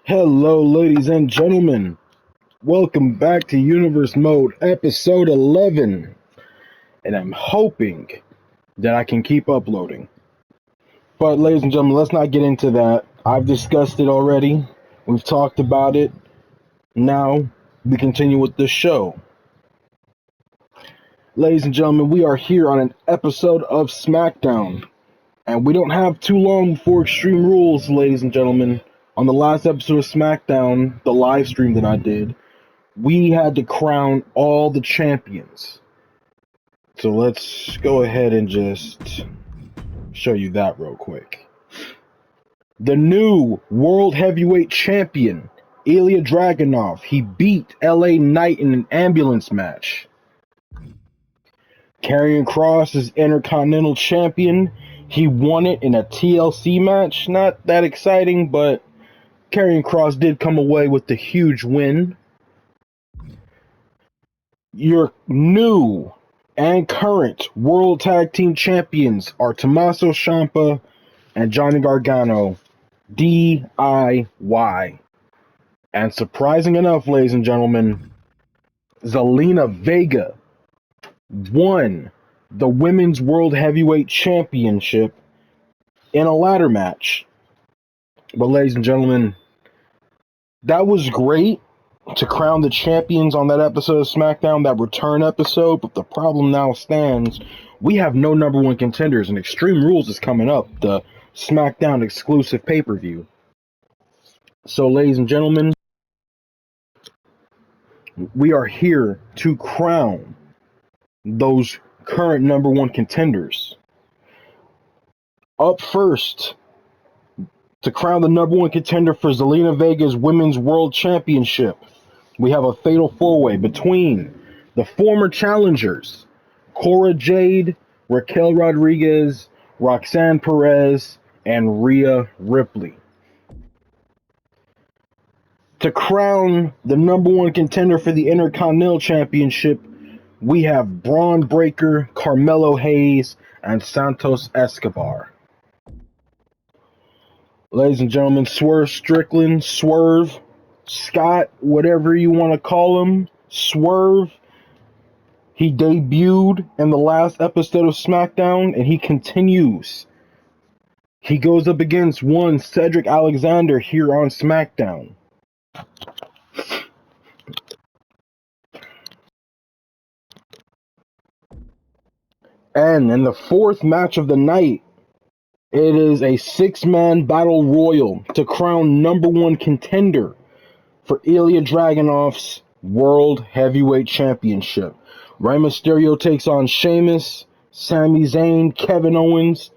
Hello, ladies and gentlemen. Welcome back to Universe Mode, episode 11. And I'm hoping that I can keep uploading. But, ladies and gentlemen, let's not get into that. I've discussed it already. We've talked about it. Now, we continue with the show. Ladies and gentlemen, we are here on an episode of SmackDown. And we don't have too long before Extreme Rules, ladies and gentlemen. On the last episode of SmackDown, the live stream that I did, we had to crown all the champions. So let's go ahead and just show you that real quick. The new World Heavyweight Champion, Ilya Dragunov, he beat LA Knight in an ambulance match. Karrion Kross is Intercontinental Champion. He won it in a TLC match. Not that exciting, but Karrion Kross did come away with the huge win. Your new and current World Tag Team Champions are Tommaso Ciampa and Johnny Gargano, DIY. And surprising enough, ladies and gentlemen, Zelina Vega won the Women's World Heavyweight Championship in a ladder match. But ladies and gentlemen, that was great to crown the champions on that episode of SmackDown, that return episode, but the problem now stands. We have no number one contenders, and Extreme Rules is coming up, the SmackDown exclusive pay-per-view. So, ladies and gentlemen, we are here to crown those current number one contenders. Up first, to crown the number one contender for Zelina Vega's Women's World Championship, we have a fatal four-way between the former challengers, Cora Jade, Raquel Rodriguez, Roxanne Perez, and Rhea Ripley. To crown the number one contender for the Intercontinental Championship, we have Braun Breaker, Carmelo Hayes, and Santos Escobar. Ladies and gentlemen, Swerve Strickland, Swerve, Scott, whatever you want to call him, Swerve, he debuted in the last episode of SmackDown, and he continues. He goes up against one Cedric Alexander here on SmackDown. And in the fourth match of the night, it is a six-man battle royal to crown number one contender for Ilya Dragunov's World Heavyweight Championship. Rey Mysterio takes on Sheamus, Sami Zayn, Kevin Owens,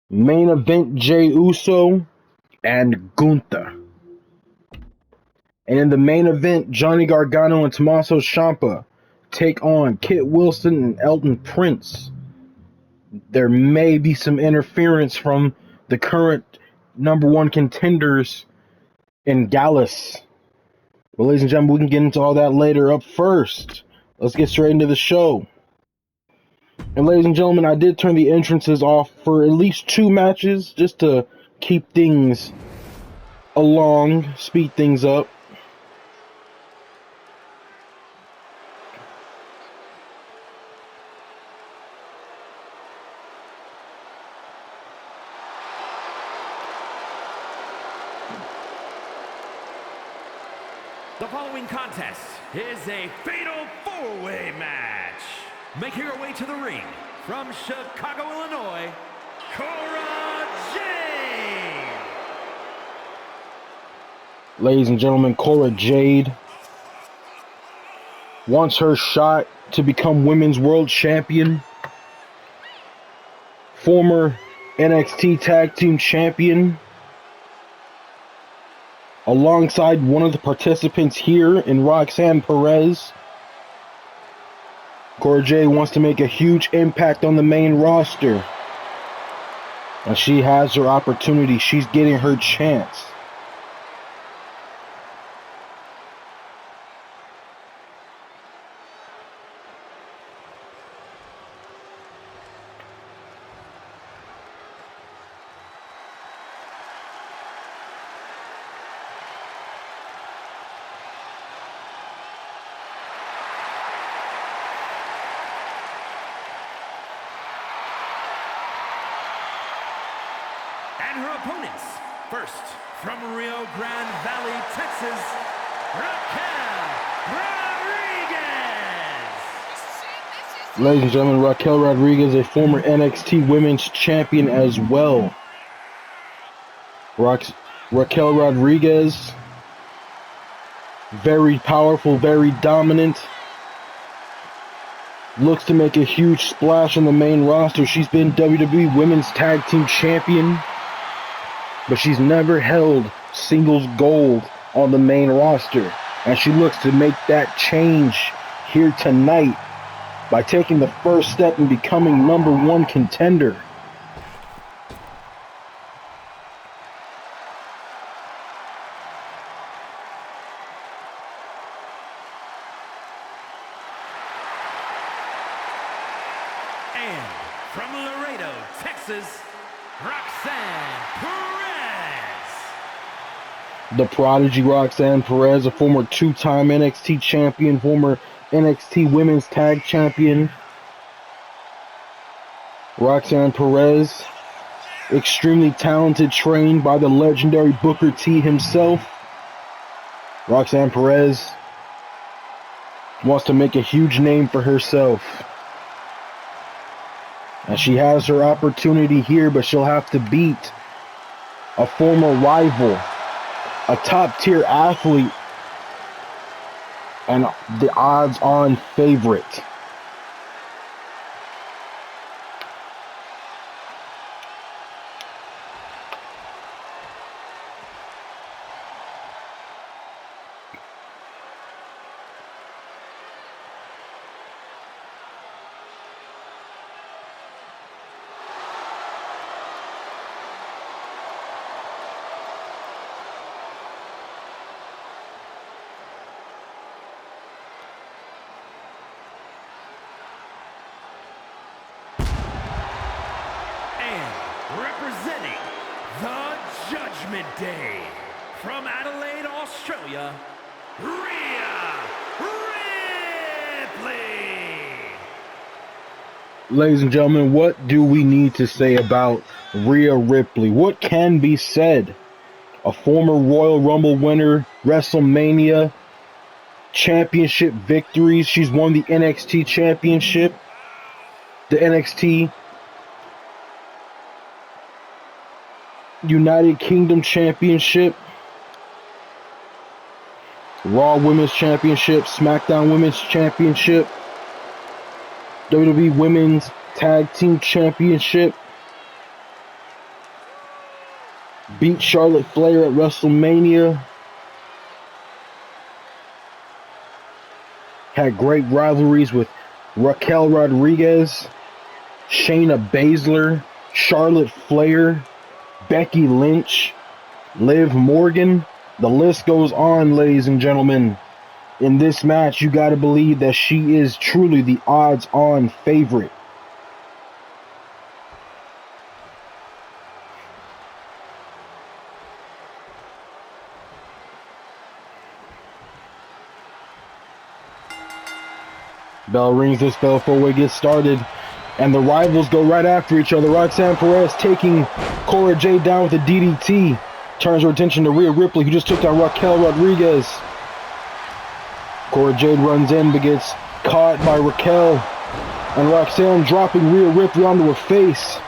main event Jey Uso, and Gunther. And in the main event, Johnny Gargano and Tommaso Ciampa take on Kit Wilson and Elton Prince. There may be some interference from the current number one contenders in Gallus. But ladies and gentlemen, we can get into all that later. Up first, let's get straight into the show. And ladies and gentlemen, I did turn the entrances off for at least two matches just to keep things along, speed things up. The following contest is a fatal four-way match. Making her way to the ring from Chicago, Illinois, Cora Jade. Ladies and gentlemen, Cora Jade wants her shot to become Women's World Champion. Former NXT Tag Team Champion. Alongside one of the participants here in Roxanne Perez. Cora Jade wants to make a huge impact on the main roster. And she has her opportunity. She's getting her chance. opponents. First, from Rio Grande Valley, Texas, Raquel Rodriguez. Ladies and gentlemen, Raquel Rodriguez, a former NXT Women's Champion as well. Raquel Rodriguez, very powerful, very dominant. Looks to make a huge splash on the main roster. She's been WWE Women's Tag Team Champion, but she's never held singles gold on the main roster. And she looks to make that change here tonight by taking the first step in becoming #1 contender. And from Laredo, Texas, Roxanne Perez. The prodigy Roxanne Perez, a former 2-time NXT champion, former NXT Women's Tag Champion. Roxanne Perez, extremely talented, trained by the legendary Booker T himself. Roxanne Perez wants to make a huge name for herself. And she has her opportunity here, but she'll have to beat a former rival, a top-tier athlete, and the odds-on favorite. Representing the Judgment Day, from Adelaide, Australia, Rhea Ripley. Ladies and gentlemen, what do we need to say about Rhea Ripley? What can be said? A former Royal Rumble winner, WrestleMania championship victories. She's won the NXT championship, the NXT United Kingdom Championship, Raw Women's Championship, SmackDown Women's Championship, WWE Women's Tag Team Championship, beat Charlotte Flair at WrestleMania, had great rivalries with Raquel Rodriguez, Shayna Baszler, Charlotte Flair, Becky Lynch, Liv Morgan. The list goes on, ladies and gentlemen. In this match, you got to believe that she is truly the odds-on favorite. Bell rings, this Fatal 4-Way gets started. And the rivals go right after each other. Roxanne Perez taking Cora Jade down with a DDT. Turns her attention to Rhea Ripley, who just took down Raquel Rodriguez. Cora Jade runs in, but gets caught by Raquel. And Roxanne dropping Rhea Ripley onto her face.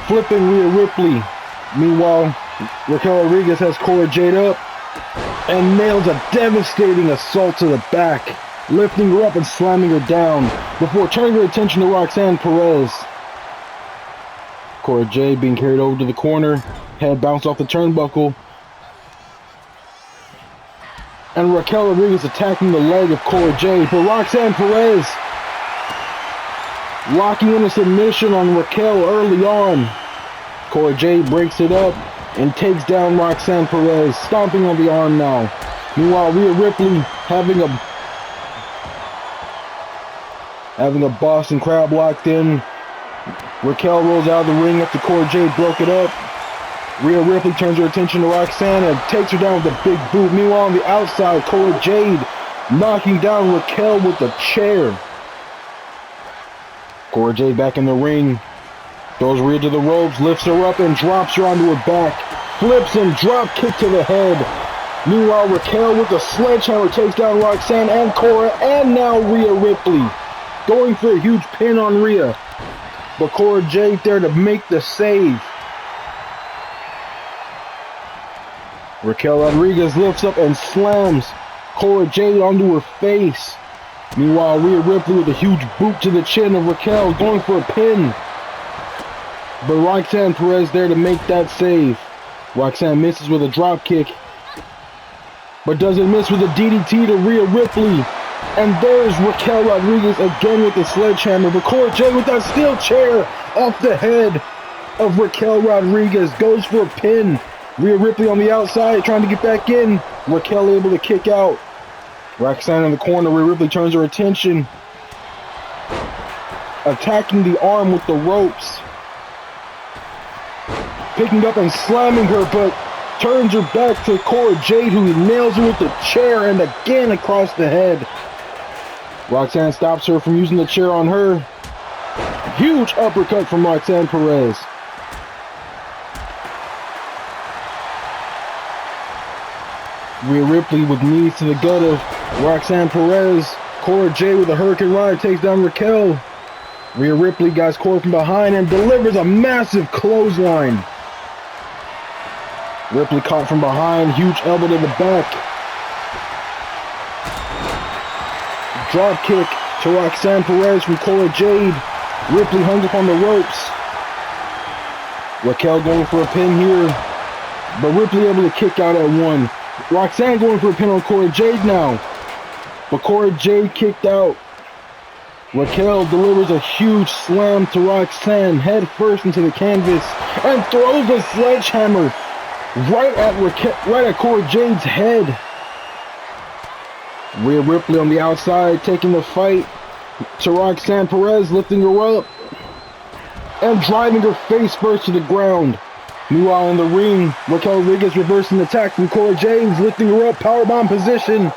Flipping Rhea Ripley. Meanwhile, Raquel Rodriguez has Cora Jade up and nails a devastating assault to the back, lifting her up and slamming her down before turning her attention to Roxanne Perez. Cora Jade being carried over to the corner, head bounced off the turnbuckle, and Raquel Rodriguez attacking the leg of Cora Jade, but Roxanne Perez locking in a submission on Raquel early on. Cora Jade breaks it up and takes down Roxanne Perez, stomping on the arm now. Meanwhile, Rhea Ripley having a Boston Crab locked in. Raquel rolls out of the ring after Cora Jade broke it up. Rhea Ripley turns her attention to Roxanne and takes her down with a big boot. Meanwhile, on the outside, Cora Jade knocking down Raquel with a chair. Cora Jade back in the ring. Throws Rhea to the ropes, lifts her up and drops her onto her back. Flips and drop kick to the head. Meanwhile, Raquel with the sledgehammer takes down Roxanne and Cora, and now Rhea Ripley. Going for a huge pin on Rhea. But Cora Jade there to make the save. Raquel Rodriguez lifts up and slams Cora Jade onto her face. Meanwhile, Rhea Ripley with a huge boot to the chin of Raquel going for a pin. But Roxanne Perez there to make that save. Roxanne misses with a drop kick, but doesn't miss with a DDT to Rhea Ripley. And there's Raquel Rodriguez again with the sledgehammer. But Cora Jade with that steel chair off the head of Raquel Rodriguez goes for a pin. Rhea Ripley on the outside trying to get back in. Raquel able to kick out. Roxanne in the corner. Rhea Ripley turns her attention, attacking the arm with the ropes. Picking up and slamming her, but turns her back to Cora Jade, who nails her with the chair and again across the head. Roxanne stops her from using the chair on her. Huge uppercut from Roxanne Perez. Rhea Ripley with knees to the gut of Roxanne Perez. Cora Jade with a Hurricane Rana takes down Raquel. Rhea Ripley guys Cora from behind and delivers a massive clothesline. Ripley caught from behind, huge elbow to the back. Drop kick to Roxanne Perez from Cora Jade. Ripley hung up on the ropes. Raquel going for a pin here, but Ripley able to kick out at one. Roxanne going for a pin on Cora Jade now, but Cora Jade kicked out. Raquel delivers a huge slam to Roxanne head first into the canvas and throws a sledgehammer right at Cora Jade's head. Rhea Ripley on the outside taking the fight to Roxanne Perez, lifting her up and driving her face first to the ground. Meanwhile in the ring, Raquel Rodriguez reversing the attack from Cora Jade, lifting her up, powerbomb position,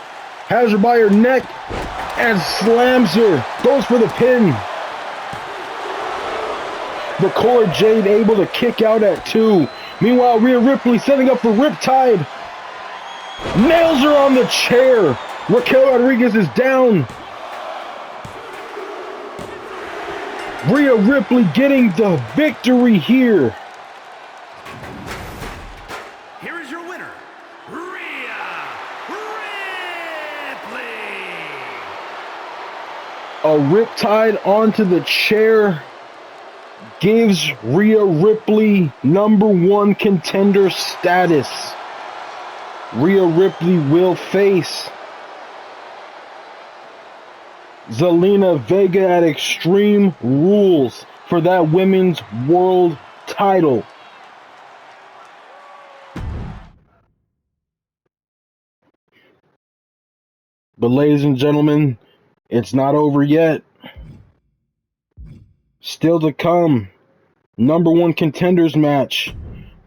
has her by her neck and slams her, goes for the pin. But Cora Jade able to kick out at two. Meanwhile, Rhea Ripley setting up for Riptide. Nails her on the chair. Raquel Rodriguez is down. Rhea Ripley getting the victory here. Here is your winner, Rhea Ripley. A Riptide onto the chair gives Rhea Ripley #1 contender status. Rhea Ripley will face Zelina Vega at Extreme Rules for that women's world title. But ladies and gentlemen, it's not over yet. Still to come, #1 contenders match.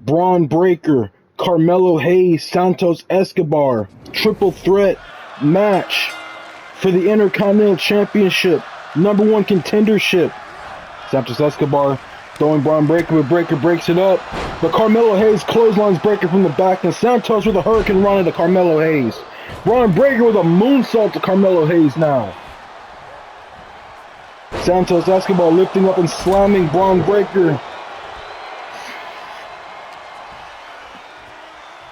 Braun Breaker, Carmelo Hayes, Santos Escobar. Triple threat match for the Intercontinental Championship. #1 contendership. Santos Escobar throwing Braun Breaker, but Breaker breaks it up. But Carmelo Hayes clotheslines Breaker from the back, and Santos with a Hurricane Rana to Carmelo Hayes. Braun Breaker with a moonsault to Carmelo Hayes now. Santos Escobar lifting up and slamming Braun Breaker.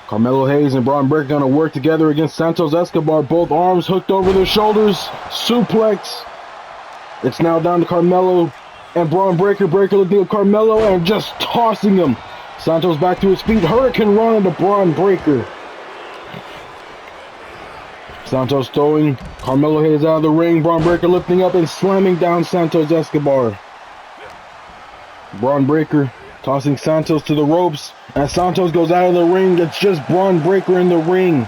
Carmelo Hayes and Braun Breaker gonna work together against Santos Escobar. Both arms hooked over their shoulders. Suplex. It's now down to Carmelo and Braun Breaker. Breaker looking at Carmelo and just tossing him. Santos back to his feet. Hurricane Rana to Braun Breaker. Santos throwing Carmelo Hayes out of the ring. Braun Breaker lifting up and slamming down Santos Escobar. Braun Breaker tossing Santos to the ropes. As Santos goes out of the ring, it's just Braun Breaker in the ring.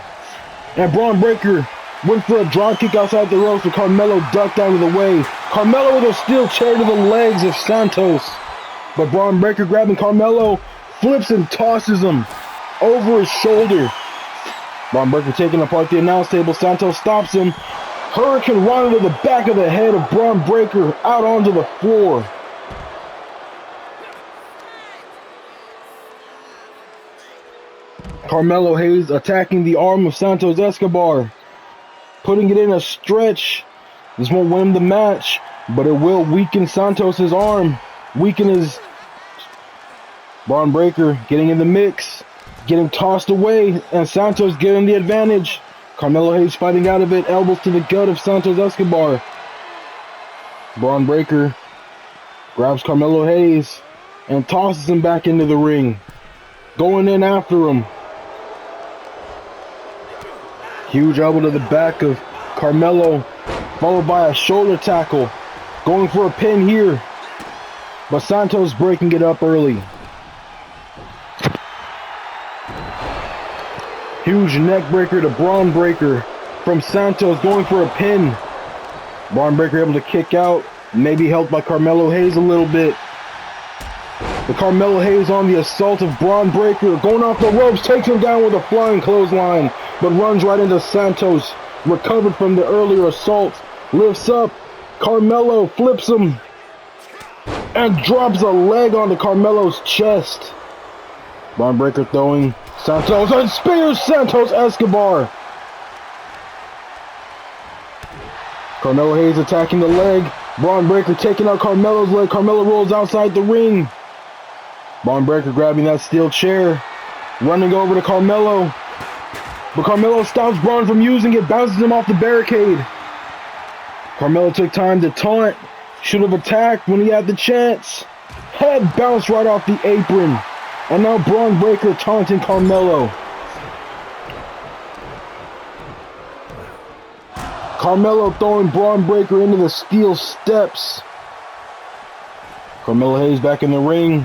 And Braun Breaker went for a drop kick outside the ropes, but Carmelo ducked out of the way. Carmelo with a steel chair to the legs of Santos. But Braun Breaker grabbing Carmelo, flips and tosses him over his shoulder. Braun Breaker taking apart the announce table. Santos stops him. Hurricane Rana to the back of the head of Braun Breaker out onto the floor. Carmelo Hayes attacking the arm of Santos Escobar, putting it in a stretch. This won't win the match, but it will weaken Santos's arm, weaken his. Braun Breaker getting in the mix, getting tossed away, and Santos getting the advantage. Carmelo Hayes fighting out of it, elbows to the gut of Santos Escobar. Braun Breaker grabs Carmelo Hayes and tosses him back into the ring, going in after him. Huge elbow to the back of Carmelo, followed by a shoulder tackle, going for a pin here, but Santos breaking it up early. Huge neck breaker to Braun Breaker from Santos, going for a pin. Braun Breaker able to kick out, maybe helped by Carmelo Hayes a little bit. But Carmelo Hayes on the assault of Braun Breaker, going off the ropes, takes him down with a flying clothesline, but runs right into Santos. Recovered from the earlier assault, lifts up, Carmelo flips him, and drops a leg onto Carmelo's chest. Braun Breaker throwing Santos and spears Santos Escobar. Carmelo Hayes attacking the leg. Braun Breaker taking out Carmelo's leg. Carmelo rolls outside the ring. Braun Breaker grabbing that steel chair, running over to Carmelo. But Carmelo stops Braun from using it, bounces him off the barricade. Carmelo took time to taunt. Should have attacked when he had the chance. Head bounced right off the apron. And now Braun Breaker taunting Carmelo. Carmelo throwing Braun Breaker into the steel steps. Carmelo Hayes back in the ring.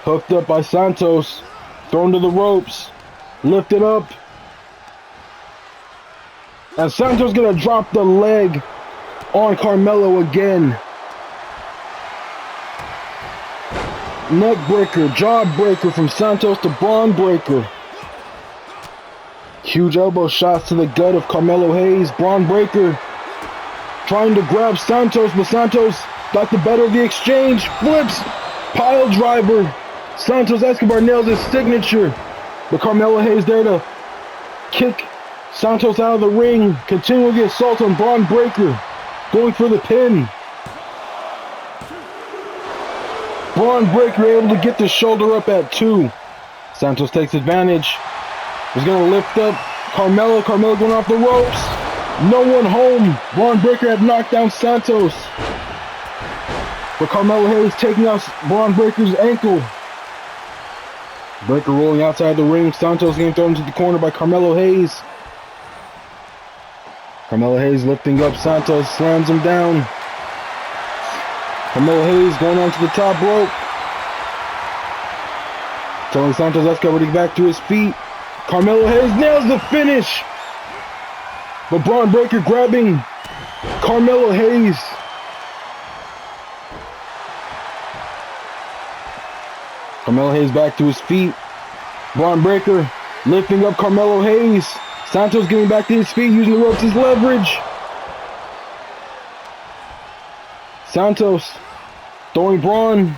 Hooked up by Santos. Thrown to the ropes. Lifted up. And Santos gonna drop the leg on Carmelo again. Neck breaker, jaw breaker from Santos to Braun Breaker. Huge elbow shots to the gut of Carmelo Hayes. Braun Breaker trying to grab Santos, but Santos got the better of the exchange. Flips, pile driver. Santos Escobar nails his signature, but Carmelo Hayes there to kick Santos out of the ring. Continuing the assault on Braun Breaker, going for the pin. Braun Breaker able to get the shoulder up at 2. Santos takes advantage. He's going to lift up Carmelo. Carmelo going off the ropes. No one home. Braun Breaker had knocked down Santos. But Carmelo Hayes taking out Braun Breaker's ankle. Breaker rolling outside the ring. Santos getting thrown into the corner by Carmelo Hayes. Carmelo Hayes lifting up Santos, slams him down. Carmelo Hayes going on to the top rope. Telling Santos Escobar to get back to his feet. Carmelo Hayes nails the finish. But Braun Breaker grabbing Carmelo Hayes. Carmelo Hayes back to his feet. Braun Breaker lifting up Carmelo Hayes. Santos getting back to his feet, using the ropes as leverage. Santos throwing Braun,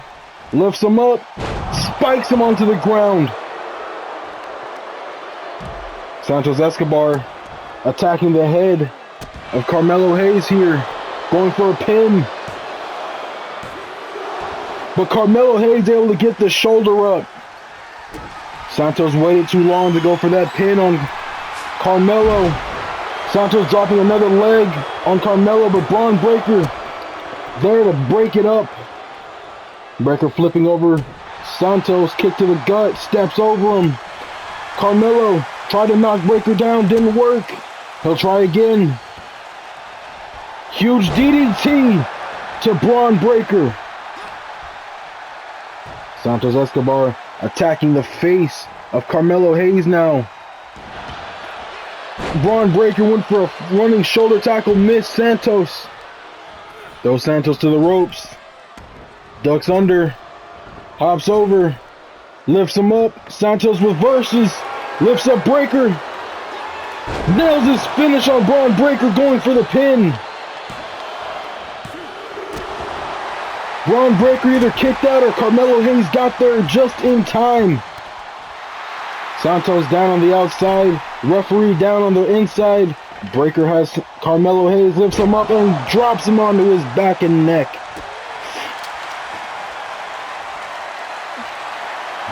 lifts him up, spikes him onto the ground. Santos Escobar attacking the head of Carmelo Hayes here, going for a pin. But Carmelo Hayes able to get the shoulder up. Santos waited too long to go for that pin on Carmelo. Santos dropping another leg on Carmelo, but Braun Breaker there to break it up. Breaker flipping over Santos, kick to the gut, steps over him. Carmelo tried to knock Breaker down, didn't work. He'll try again. Huge DDT to Braun Breaker. Santos Escobar attacking the face of Carmelo Hayes now. Braun Breaker went for a running shoulder tackle, missed Santos. Throws Santos to the ropes. Ducks under. Hops over. Lifts him up. Santos reverses. Lifts up Breaker. Nails his finish on Braun Breaker, going for the pin. Braun Breaker either kicked out or Carmelo Hayes got there just in time. Santos down on the outside. Referee down on the inside. Breaker has Carmelo Hayes, lifts him up and drops him onto his back and neck.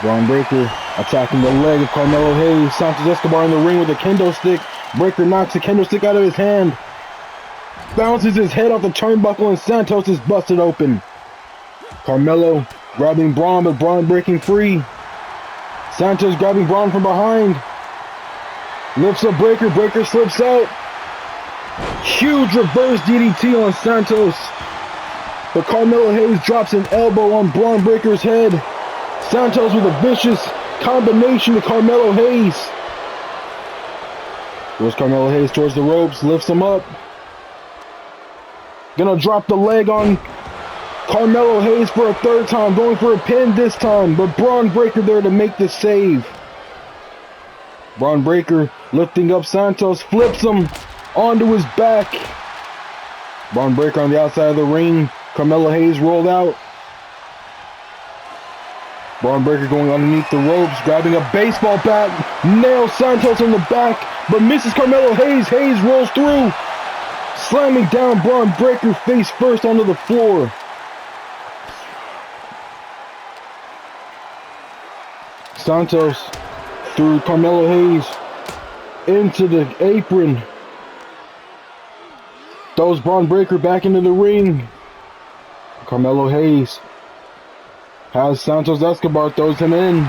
Braun Breaker attacking the leg of Carmelo Hayes. Santos Escobar in the ring with a kendo stick. Breaker knocks the kendo stick out of his hand. Bounces his head off the turnbuckle and Santos is busted open. Carmelo grabbing Braun, but Braun breaking free. Santos grabbing Braun from behind. Lifts up Breaker. Breaker slips out. Huge reverse DDT on Santos. But Carmelo Hayes drops an elbow on Braun Breaker's head. Santos with a vicious combination to Carmelo Hayes. Goes Carmelo Hayes towards the ropes, lifts him up. Gonna drop the leg on Carmelo Hayes for a third time, going for a pin this time, but Braun Breaker there to make the save. Braun Breaker lifting up Santos, flips him onto his back. Braun Breaker on the outside of the ring. Carmelo Hayes rolled out. Braun Breaker going underneath the ropes, grabbing a baseball bat, nails Santos on the back, but misses Carmelo Hayes. Hayes rolls through, slamming down Braun Breaker face first onto the floor. Santos threw Carmelo Hayes into the apron. Throws Braun Breaker back into the ring. Carmelo Hayes has Santos Escobar, throws him in.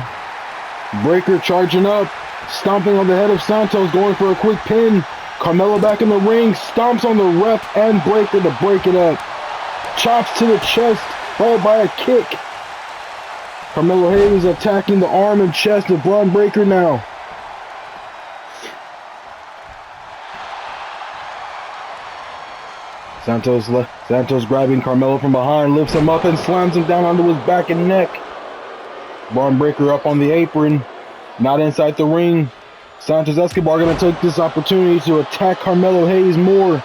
Breaker charging up, stomping on the head of Santos, going for a quick pin. Carmelo back in the ring, stomps on the ref and Breaker to break it up. Chops to the chest, followed by a kick. Carmelo Hayes attacking the arm and chest of Braun Breaker now. Santos grabbing Carmelo from behind, lifts him up and slams him down onto his back and neck. Braun Breaker up on the apron, not inside the ring. Santos Escobar going to take this opportunity to attack Carmelo Hayes more.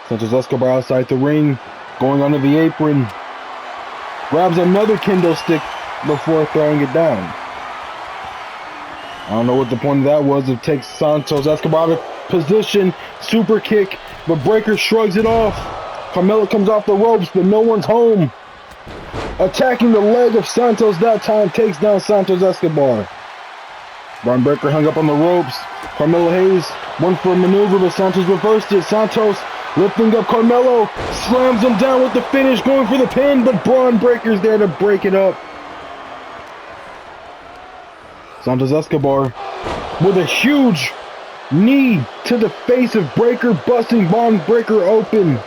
Santos Escobar outside the ring, going under the apron. Grabs another kendo stick before throwing it down. I don't know what the point of that was. It takes Santos Escobar out of position, super kick, but Breaker shrugs it off. Carmelo comes off the ropes, but no one's home. Attacking the leg of Santos that time, takes down Santos Escobar. Braun Breaker hung up on the ropes. Carmelo Hayes went for a maneuver, but Santos reversed it. Santos lifting up Carmelo, slams him down with the finish, going for the pin, but Braun Breaker's there to break it up. Santos Escobar with a huge knee to the face of Breaker, busting Braun Breaker open.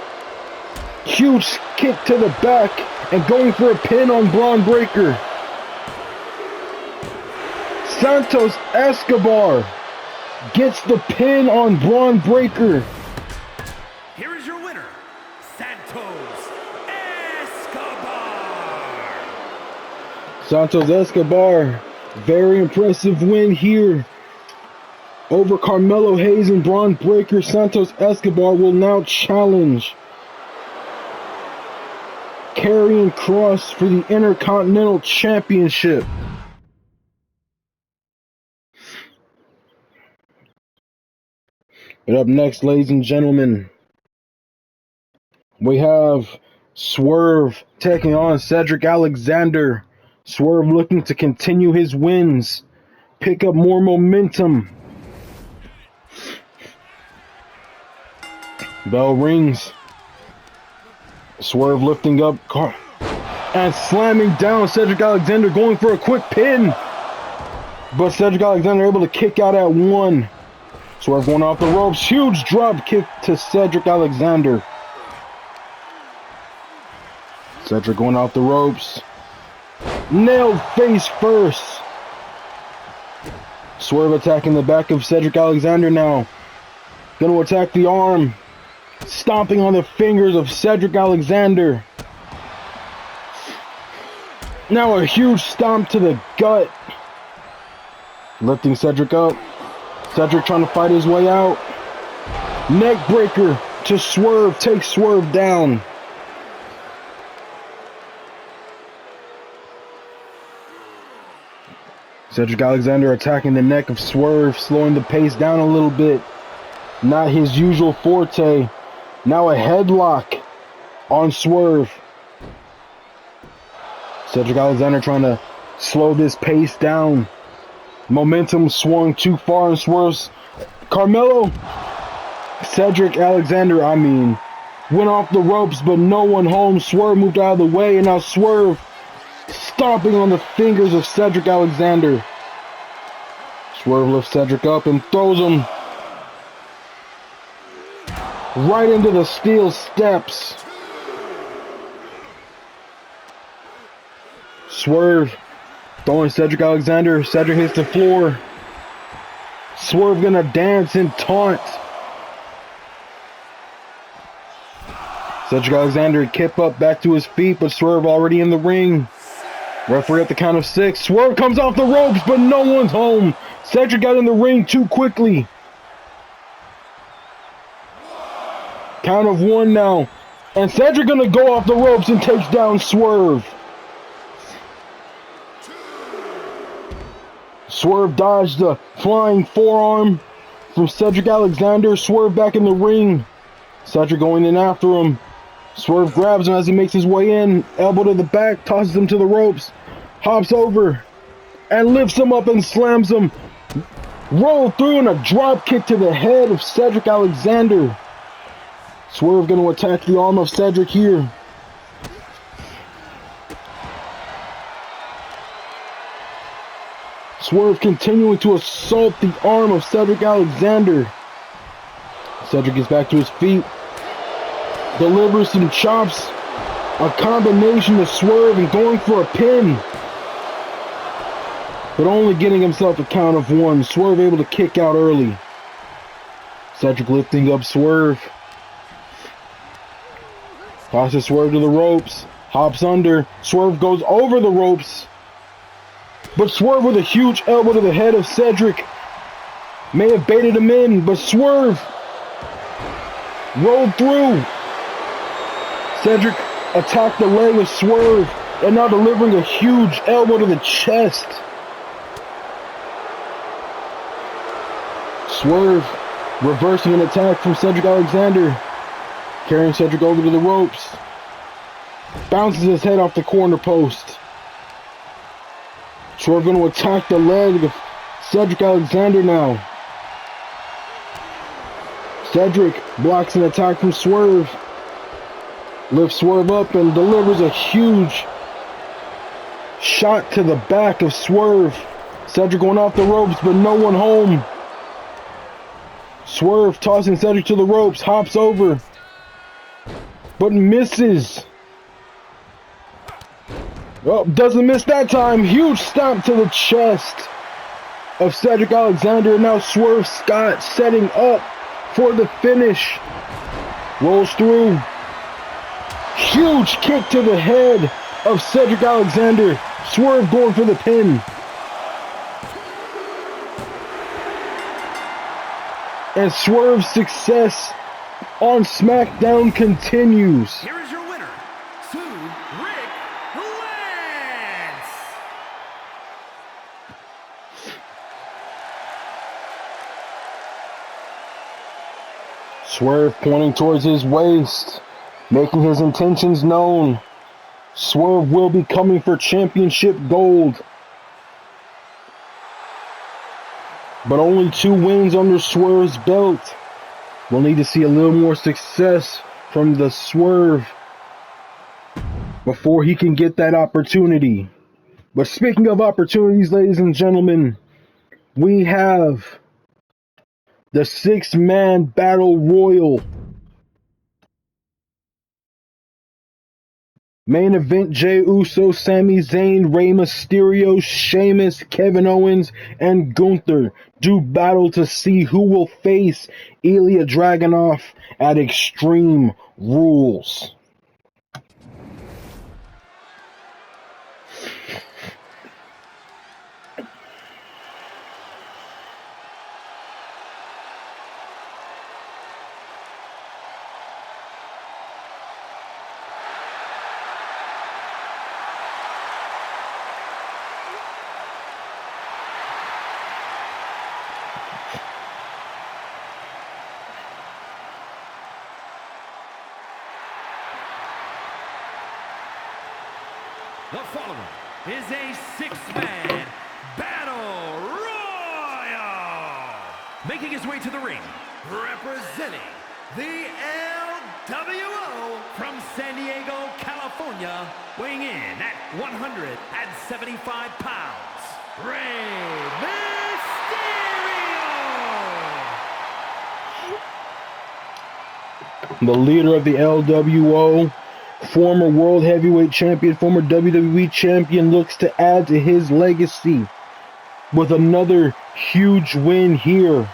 Huge kick to the back and going for a pin on Braun Breaker. Santos Escobar gets the pin on Braun Breaker. Here is your winner, Santos Escobar. Santos Escobar, very impressive win here over Carmelo Hayes and Braun Breaker. Santos Escobar will now challenge Karrion Kross for the Intercontinental Championship. But up next, ladies and gentlemen, we have Swerve taking on Cedric Alexander. Swerve looking to continue his wins, pick up more momentum. Bell rings. Swerve lifting up and slamming down Cedric Alexander, going for a quick pin. But Cedric Alexander able to kick out at one. Swerve going off the ropes. Huge drop kick to Cedric Alexander. Cedric going off the ropes. Nailed face first. Swerve attacking the back of Cedric Alexander now. Gonna attack the arm. Stomping on the fingers of Cedric Alexander. Now a huge stomp to the gut. Lifting Cedric up. Cedric trying to fight his way out. Neck breaker to Swerve. Takes Swerve down. Cedric Alexander attacking the neck of Swerve, slowing the pace down a little bit. Not his usual forte. Now a headlock on Swerve. Cedric Alexander trying to slow this pace down. Momentum swung too far and Swerve's Carmelo. Cedric Alexander, went off the ropes, but no one home. Swerve moved out of the way, and now Swerve stomping on the fingers of Cedric Alexander. Swerve lifts Cedric up and throws him right into the steel steps. Swerve throwing Cedric Alexander. Cedric hits the floor. Swerve gonna dance and taunt. Cedric Alexander kip up back to his feet, but Swerve already in the ring. Referee at the count of 6. Swerve comes off the ropes, but no one's home. Cedric got in the ring too quickly. Count of 1 now. And Cedric gonna go off the ropes and takes down Swerve. Swerve dodged the flying forearm from Cedric Alexander. Swerve back in the ring. Cedric going in after him. Swerve grabs him as he makes his way in. Elbow to the back, tosses him to the ropes. Hops over and lifts him up and slams him. Roll through and a drop kick to the head of Cedric Alexander. Swerve going to attack the arm of Cedric here. Swerve continuing to assault the arm of Cedric Alexander. Cedric gets back to his feet. Delivers some chops. A combination of Swerve and going for a pin. But only getting himself a count of 1. Swerve able to kick out early. Cedric lifting up Swerve. Tosses Swerve to the ropes. Hops under. Swerve goes over the ropes. But Swerve with a huge elbow to the head of Cedric. May have baited him in, but Swerve rolled through. Cedric attacked the leg of Swerve and now delivering a huge elbow to the chest. Swerve reversing an attack from Cedric Alexander, carrying Cedric over to the ropes. Bounces his head off the corner post. Swerve going to attack the leg of Cedric Alexander now. Cedric blocks an attack from Swerve. Lifts Swerve up and delivers a huge shot to the back of Swerve. Cedric going off the ropes, but no one home. Swerve tossing Cedric to the ropes, hops over, but misses. Oh, doesn't miss that time. Huge stomp to the chest of Cedric Alexander. And now Swerve Scott setting up for the finish. Rolls through. Huge kick to the head of Cedric Alexander. Swerve going for the pin. And Swerve's success on SmackDown continues. Here is your winner, Rick Lance. Swerve pointing towards his waist, making his intentions known. Swerve will be coming for championship gold. But only 2 wins under Swerve's belt. We'll need to see a little more success from the Swerve before he can get that opportunity. But speaking of opportunities, ladies and gentlemen, we have the 6-man battle royal. Main event: Jey Uso, Sami Zayn, Rey Mysterio, Sheamus, Kevin Owens, and Gunther do battle to see who will face Ilya Dragunov at Extreme Rules. The following is a six-man battle royal. Making his way to the ring, representing the LWO from San Diego, California, weighing in at 175 pounds, Rey Mysterio. The leader of the LWO, former World Heavyweight Champion, former WWE Champion, looks to add to his legacy with another huge win here.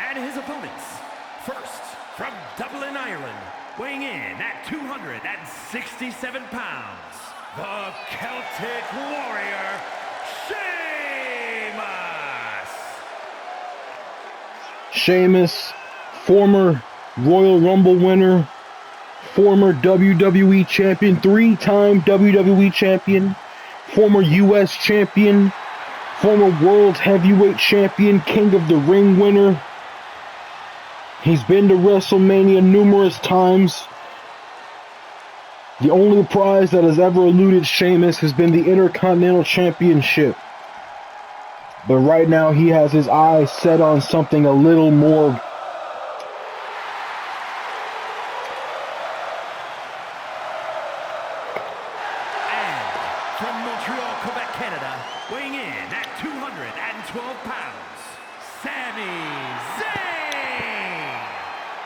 And his opponents, first from Dublin, Ireland, weighing in at 267 pounds, the Celtic Warrior, Sheamus. Sheamus, former Royal Rumble winner, former WWE Champion, three-time WWE Champion, former US Champion, former World Heavyweight Champion, King of the Ring winner. He's been to WrestleMania numerous times. The only prize that has ever eluded Sheamus has been the Intercontinental Championship. But right now he has his eyes set on something a little more. And from Montreal, Quebec, Canada, weighing in at 212 pounds, Sami Zayn.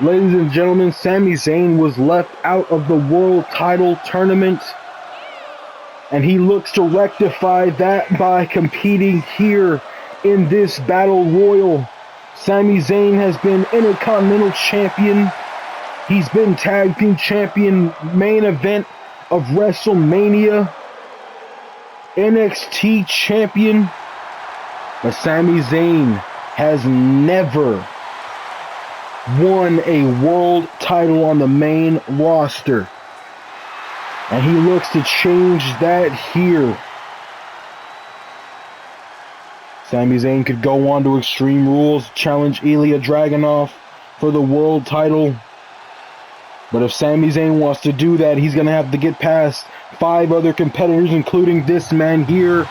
Ladies and gentlemen, Sami Zayn was left out of the world title tournament, and he looks to rectify that by competing here in this battle royal. Sami Zayn has been Intercontinental Champion. He's been Tag Team Champion, main event of WrestleMania, NXT Champion. But Sami Zayn has never won a world title on the main roster, and he looks to change that here. Sami Zayn could go on to Extreme Rules, challenge Ilya Dragunov for the world title, but if Sami Zayn wants to do that, he's going to have to get past 5 other competitors, including this man here,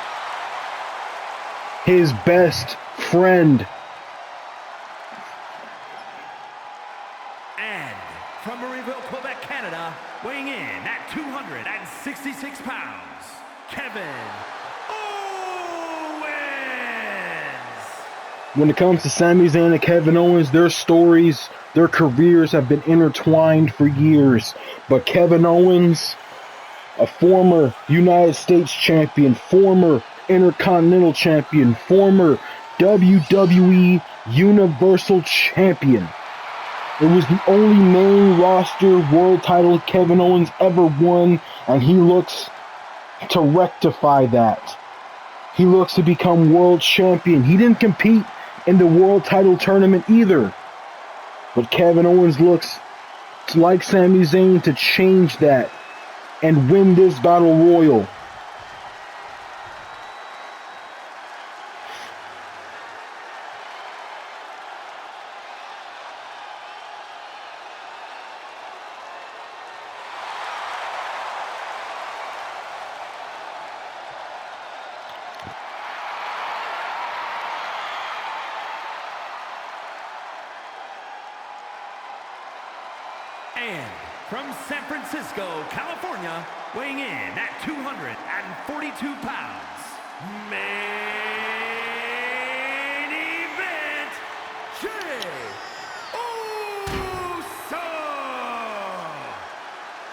his best friend. From Marieville, Quebec, Canada, weighing in at 266 pounds, Kevin Owens. When it comes to Sami Zayn and Kevin Owens, their stories, their careers have been intertwined for years. But Kevin Owens, a former United States Champion, former Intercontinental Champion, former WWE Universal Champion. It was the only main roster world title Kevin Owens ever won, and he looks to rectify that. He looks to become world champion. He didn't compete in the world title tournament either. But Kevin Owens looks like Sami Zayn to change that and win this battle royal. And from San Francisco, California, weighing in at 242 pounds, main event, Jey Uso.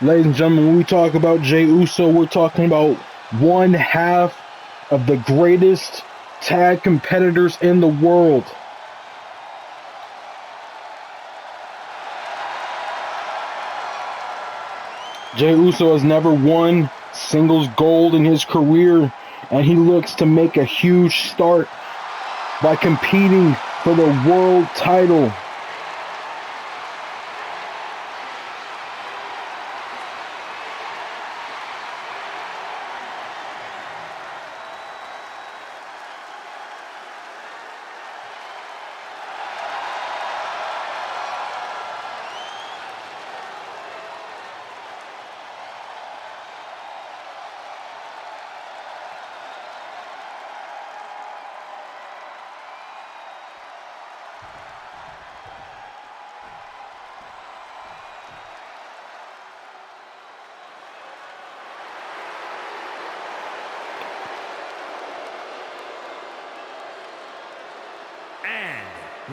Ladies and gentlemen, when we talk about Jey Uso, we're talking about one half of the greatest tag competitors in the world. Jey Uso has never won singles gold in his career, and he looks to make a huge start by competing for the world title.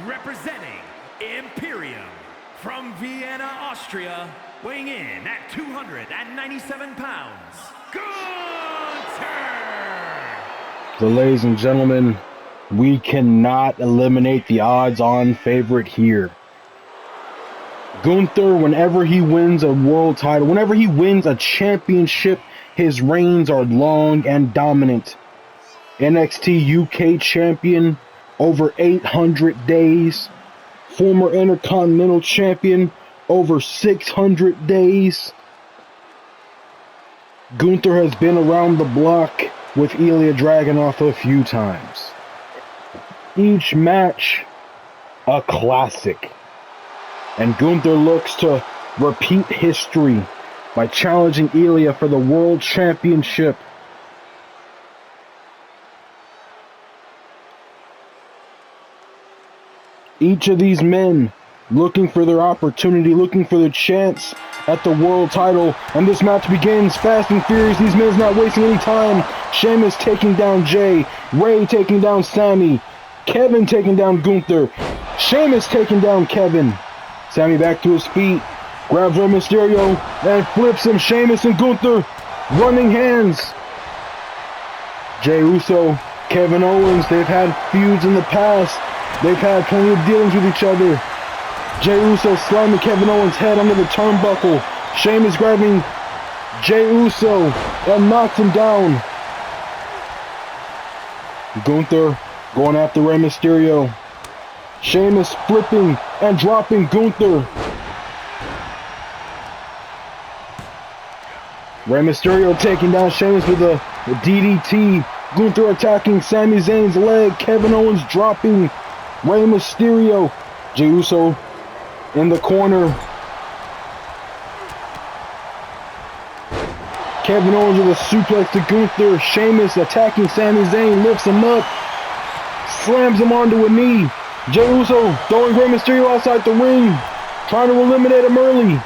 representing Imperium from Vienna, Austria, weighing in at 297 pounds, Gunther! So, ladies and gentlemen, we cannot eliminate the odds-on favorite here. Gunther, whenever he wins a world title, whenever he wins a championship, his reigns are long and dominant. NXT UK champion, over 800 days. Former Intercontinental champion, over 600 days. Gunther has been around the block with Ilya Dragunov a few times. Each match, a classic. And Gunther looks to repeat history by challenging Ilya for the World Championship. Each of these men looking for their opportunity, looking for their chance at the world title. And this match begins fast and furious. These men not wasting any time. Sheamus taking down Jay. Ray taking down Sammy. Kevin taking down Gunther. Sheamus taking down Kevin. Sammy back to his feet. Grabs Rey Mysterio and flips him. Sheamus and Gunther running hands. Jey Uso, Kevin Owens, they've had feuds in the past. They've had plenty of dealings with each other. Jey Uso slamming Kevin Owens' head under the turnbuckle. Sheamus grabbing Jey Uso and knocks him down. Gunther going after Rey Mysterio. Sheamus flipping and dropping Gunther. Rey Mysterio taking down Sheamus with a DDT. Gunther attacking Sami Zayn's leg. Kevin Owens dropping Rey Mysterio. Jey Uso in the corner. Kevin Owens with a suplex to Gunther. Sheamus attacking Sami Zayn. Lifts him up. Slams him onto a knee. Jey Uso throwing Rey Mysterio outside the ring. Trying to eliminate him early.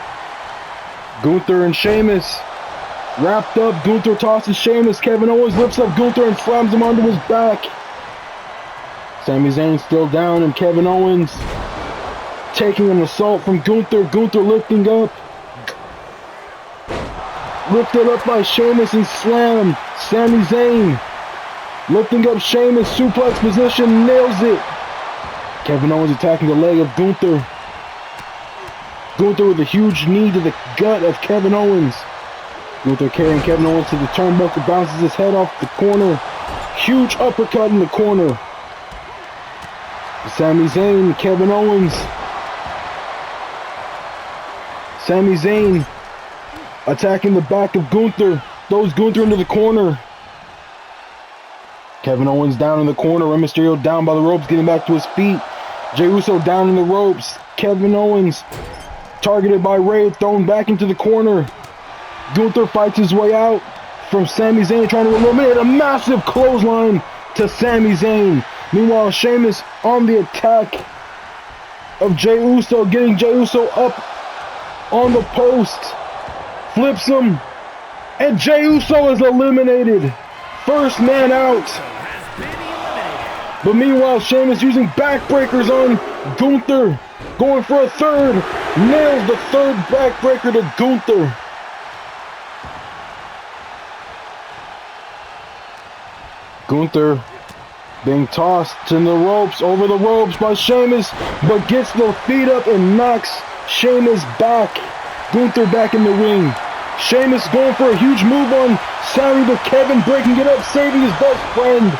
Gunther and Sheamus wrapped up. Gunther tosses Sheamus. Kevin Owens lifts up Gunther and slams him onto his back. Sami Zayn still down, and Kevin Owens taking an assault from Gunther. Gunther lifting up. Lifted up by Sheamus and slammed. Sami Zayn lifting up Sheamus. Suplex position. Nails it. Kevin Owens attacking the leg of Gunther. Gunther with a huge knee to the gut of Kevin Owens. Gunther carrying Kevin Owens to the turnbuckle. Bounces his head off the corner. Huge uppercut in the corner. Sami Zayn, Kevin Owens. Sami Zayn attacking the back of Gunther. Throws Gunther into the corner. Kevin Owens down in the corner. Rey Mysterio down by the ropes, getting back to his feet. Jey Uso down in the ropes. Kevin Owens targeted by Ray, thrown back into the corner. Gunther fights his way out from Sami Zayn, trying to eliminate a massive clothesline to Sami Zayn. Meanwhile, Sheamus on the attack of Jey Uso, getting Jey Uso up on the post. Flips him, and Jey Uso is eliminated. First man out. But meanwhile, Sheamus using backbreakers on Gunther. Going for a third. Nails the third backbreaker to Gunther. Gunther being tossed in the ropes, over the ropes by Sheamus, but gets the feet up and knocks Sheamus back. Gunther back in the ring. Sheamus going for a huge move on Sammy, but Kevin breaking it up, saving his best friend.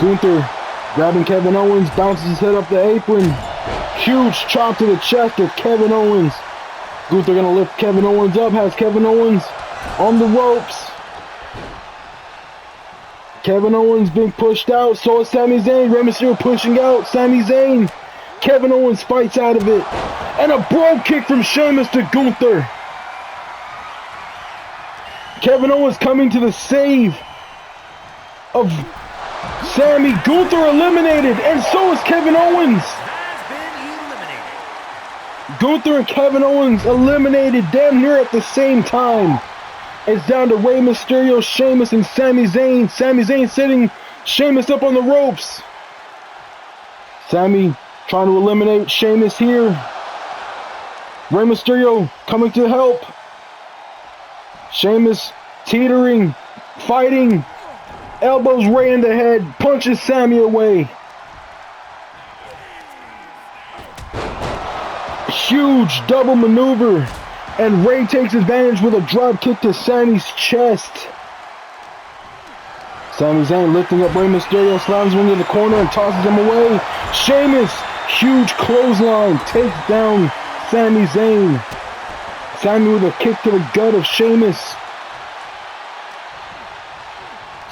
Gunther grabbing Kevin Owens, bounces his head up the apron. Huge chop to the chest of Kevin Owens. Gunther gonna lift Kevin Owens up, has Kevin Owens on the ropes. Kevin Owens being pushed out, so is Sami Zayn. Rey Mysterio pushing out Sami Zayn. Kevin Owens fights out of it. And a bro kick from Sheamus to Gunther. Kevin Owens coming to the save of Sammy. Gunther eliminated, and so is Kevin Owens. Gunther and Kevin Owens eliminated damn near at the same time. It's down to Rey Mysterio, Sheamus, and Sami Zayn. Sami Zayn setting Sheamus up on the ropes. Sammy trying to eliminate Sheamus here. Rey Mysterio coming to help. Sheamus teetering, fighting. Elbows Rey in the head, punches Sammy away. Huge double maneuver, and Rey takes advantage with a drop kick to Sammy's chest. Sami Zayn lifting up Rey Mysterio, slams him into the corner and tosses him away. Sheamus, huge clothesline, takes down Sami Zayn. Sami with a kick to the gut of Sheamus.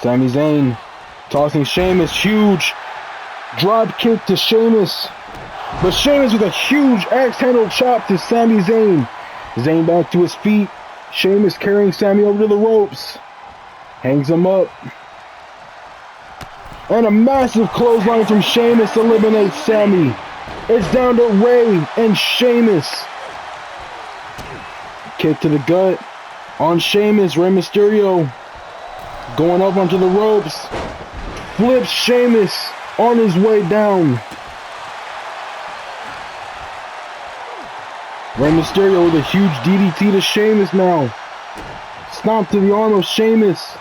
Sami Zayn tossing Sheamus, huge drop kick to Sheamus. But Sheamus with a huge axe-handle chop to Sami Zayn. Zayn back to his feet. Sheamus carrying Sami over to the ropes. Hangs him up. And a massive clothesline from Sheamus eliminates Sami. It's down to Rey and Sheamus. Kick to the gut on Sheamus. Rey Mysterio going up onto the ropes. Flips Sheamus on his way down. Rey Mysterio with a huge DDT to Sheamus now. Stomp to the arm of Sheamus.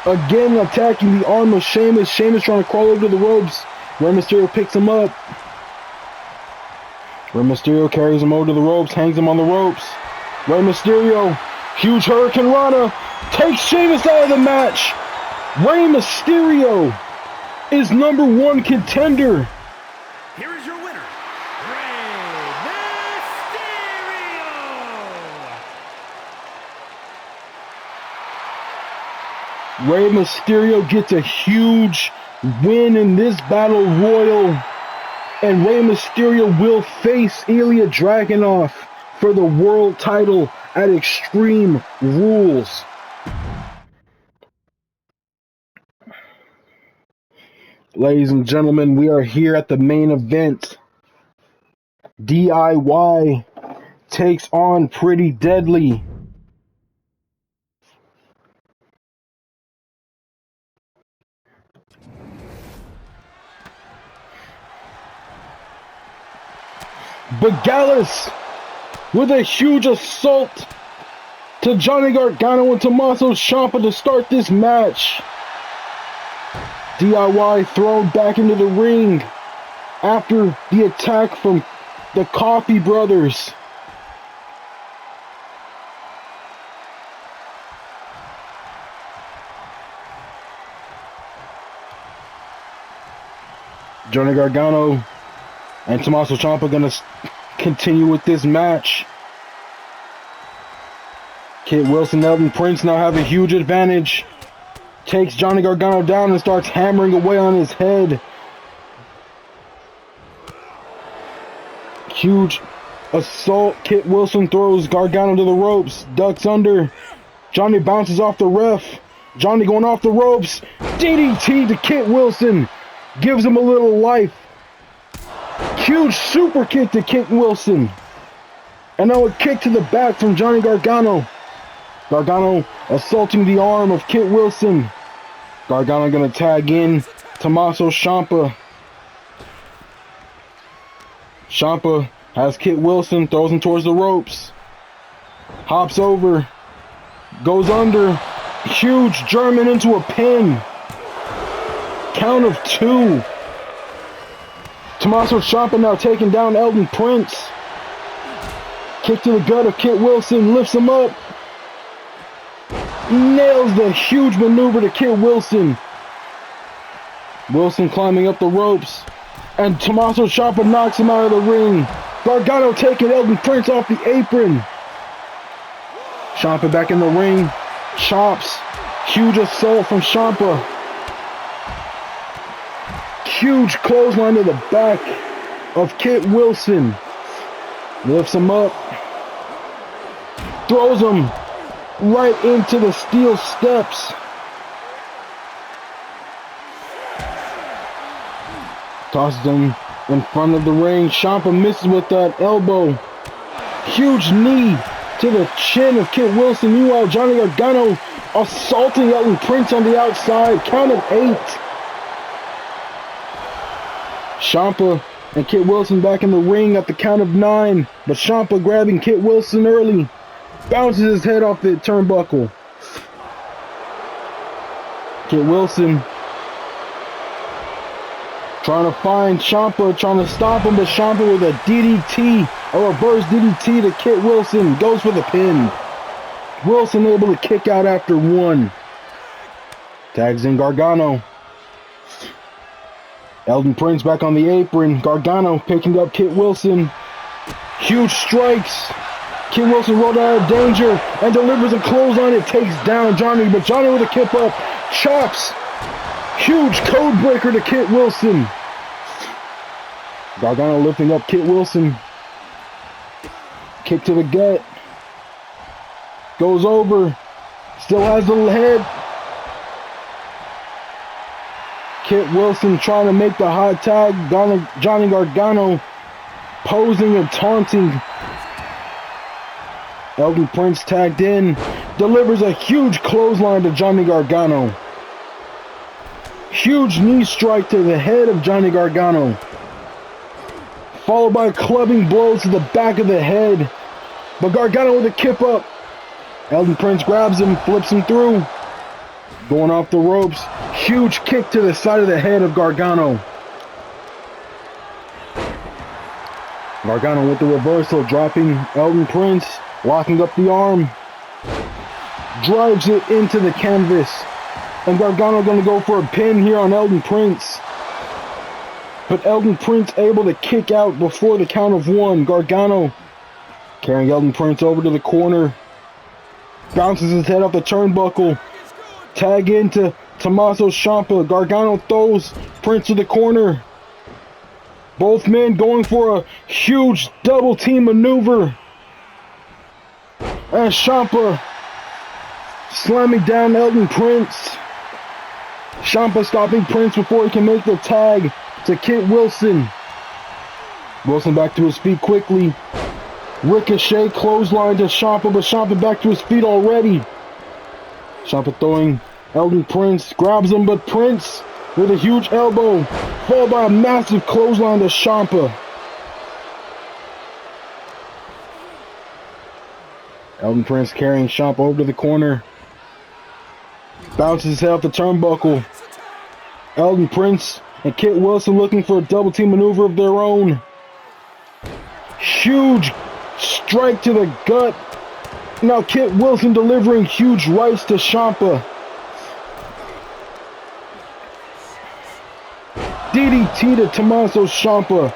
Again attacking the arm of Sheamus. Sheamus trying to crawl over the ropes. Rey Mysterio picks him up. Rey Mysterio carries him over to the ropes, hangs him on the ropes. Rey Mysterio, huge Hurricane Rana, takes Sheamus out of the match. Rey Mysterio is #1 contender. Here is your winner, Rey Mysterio. Rey Mysterio gets a huge win in this battle royal, and Rey Mysterio will face Ilya Dragunov for the world title at Extreme Rules. Ladies and gentlemen, we are here at the main event. DIY takes on Pretty Deadly. But Gallus with a huge assault to Johnny Gargano and Tommaso Ciampa to start this match. DIY thrown back into the ring after the attack from the Coffee Brothers. Johnny Gargano and Tommaso Ciampa gonna continue with this match. Kit Wilson and Elton Prince now have a huge advantage. Takes Johnny Gargano down and starts hammering away on his head. Huge assault. Kit Wilson throws Gargano to the ropes. Ducks under. Johnny bounces off the ref. Johnny going off the ropes. DDT to Kit Wilson. Gives him a little life. Huge super kick to Kit Wilson. And now a kick to the back from Johnny Gargano. Gargano assaulting the arm of Kit Wilson. Gargano gonna tag in Tommaso Ciampa. Ciampa has Kit Wilson, throws him towards the ropes. Hops over. Goes under. Huge German into a pin. Count of 2. Tommaso Ciampa now taking down Elton Prince. Kick to the gut of Kit Wilson, lifts him up. Nails the huge maneuver to Kit Wilson. Wilson climbing up the ropes. And Tommaso Ciampa knocks him out of the ring. Gargano taking Elton Prince off the apron. Ciampa back in the ring. Chops. Huge assault from Ciampa. Huge clothesline to the back of Kit Wilson. Lifts him up. Throws him right into the steel steps. Tosses him in front of the ring. Ciampa misses with that elbow. Huge knee to the chin of Kit Wilson. Meanwhile, Johnny Gargano assaulting Elton Prince on the outside. Count of 8. Ciampa and Kit Wilson back in the ring at the count of 9. But Ciampa grabbing Kit Wilson early. Bounces his head off the turnbuckle. Kit Wilson trying to find Ciampa, trying to stop him, but Ciampa with a DDT, a reverse DDT to Kit Wilson, goes for the pin. Wilson able to kick out after 1. Tags in Gargano. Elton Prince back on the apron. Gargano picking up Kit Wilson. Huge strikes. Kit Wilson rolled out of danger and delivers a clothesline. It takes down Johnny, but Johnny with a kip up. Chops. Huge code breaker to Kit Wilson. Gargano lifting up Kit Wilson. Kick to the gut. Goes over. Still has the head. Kit Wilson trying to make the hot tag. Johnny Gargano posing and taunting. Elton Prince tagged in. Delivers a huge clothesline to Johnny Gargano. Huge knee strike to the head of Johnny Gargano. Followed by clubbing blows to the back of the head. But Gargano with a kip up. Elton Prince grabs him, flips him through. Going off the ropes. Huge kick to the side of the head of Gargano. Gargano with the reversal, dropping Elton Prince. Locking up the arm. Drives it into the canvas. And Gargano going to go for a pin here on Elton Prince. But Elton Prince able to kick out before the count of 1. Gargano carrying Elton Prince over to the corner. Bounces his head off the turnbuckle. Tag into Tommaso Ciampa. Gargano throws Prince to the corner. Both men going for a huge double team maneuver. And Ciampa slamming down Elton Prince. Ciampa stopping Prince before he can make the tag to Kit Wilson. Wilson back to his feet quickly. Ricochet clothesline to Ciampa, but Ciampa back to his feet already. Ciampa throwing Elton Prince, grabs him, but Prince with a huge elbow, followed by a massive clothesline to Ciampa. Elton Prince carrying Ciampa over to the corner. Bounces his head off the turnbuckle. Elton Prince and Kit Wilson looking for a double team maneuver of their own. Huge strike to the gut. Now Kit Wilson delivering huge rights to Ciampa. DDT to Tommaso Ciampa.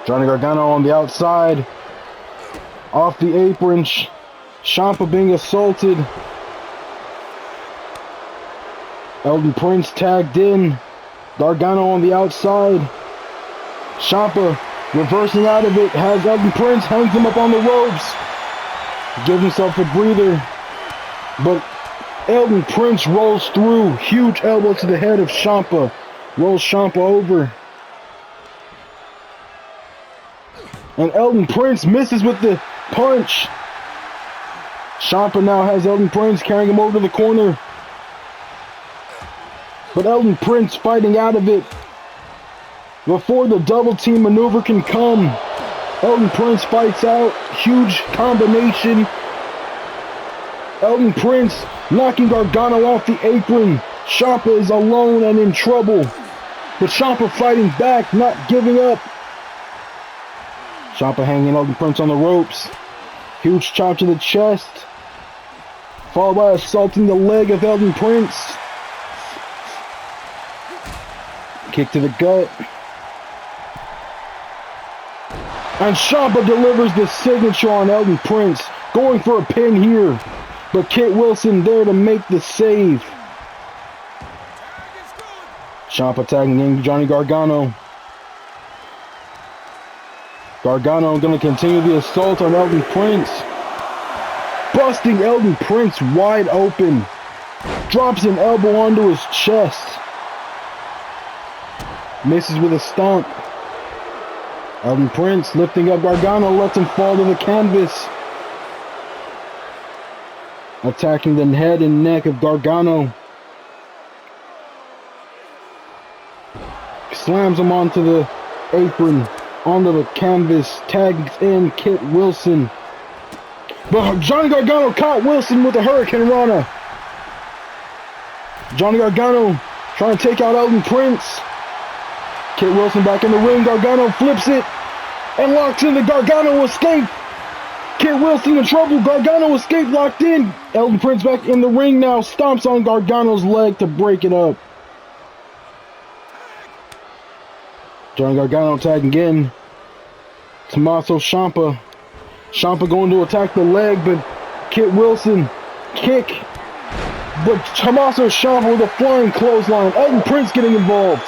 Johnny Gargano on the outside. Off the apron. Ciampa being assaulted. Elton Prince tagged in. Gargano on the outside. Ciampa reversing out of it. Has Elton Prince, hangs him up on the ropes. Gives himself a breather. But Elton Prince rolls through. Huge elbow to the head of Ciampa. Rolls Ciampa over. And Elton Prince misses with the punch. Ciampa now has Elton Prince carrying him over to the corner. But Elton Prince fighting out of it. Before the double team maneuver can come, Elton Prince fights out. Huge combination. Elton Prince knocking Gargano off the apron. Ciampa is alone and in trouble. But Ciampa fighting back, not giving up. Ciampa hanging Elton Prince on the ropes. Huge chop to the chest. Followed by assaulting the leg of Elton Prince. Kick to the gut. And Ciampa delivers the signature on Elton Prince. Going for a pin here. But Kit Wilson there to make the save. Ciampa tagging in Johnny Gargano. Gargano going to continue the assault on Elton Prince. Busting Elton Prince wide open. Drops an elbow onto his chest. Misses with a stomp. Elton Prince lifting up Gargano, lets him fall to the canvas. attacking the head and neck of Gargano. Slams him onto the apron, onto the canvas, tags in Kit Wilson. But Johnny Gargano caught Wilson with a Hurricane Rana. Johnny Gargano trying to take out Elton Prince. Kit Wilson back in the ring. Gargano flips it and locks in the Gargano escape. Kit Wilson in trouble. Gargano escape locked in. Elton Prince back in the ring now. Stomps on Gargano's leg to break it up. Johnny Gargano tag again. Tommaso Ciampa. Ciampa going to attack the leg, but Kit Wilson kick. But Tommaso Ciampa with a flying clothesline. Elton Prince getting involved.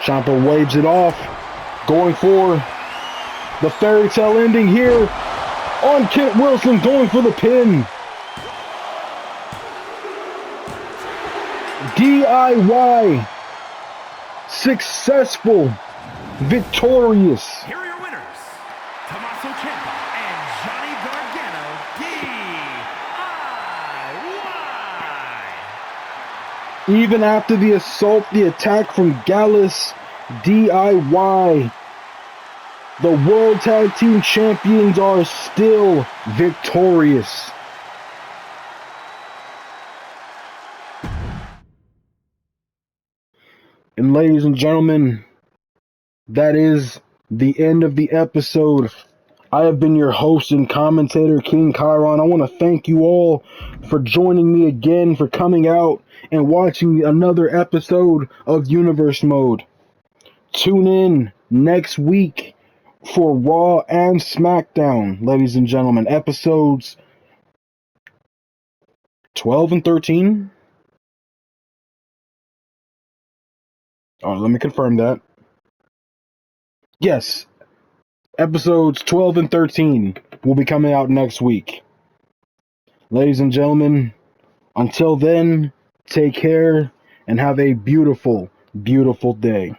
Ciampa waves it off. Going for the fairy tale ending here on Kit Wilson, going for the pin. DIY. Successful. Victorious. Here are your winners, Tommaso Ciampa and Johnny Gargano, DIY. Even after the assault, the attack from Gallus, DIY. The World Tag Team Champions are still victorious. And ladies and gentlemen, that is the end of the episode. I have been your host and commentator, King Chiron. I want to thank you all for joining me again, for coming out and watching another episode of Universe Mode. Tune in next week for Raw and SmackDown, ladies and gentlemen. Episodes 12 and 13. Oh, let me confirm that. Yes, episodes 12 and 13 will be coming out next week. Ladies and gentlemen, until then, take care and have a beautiful, beautiful day.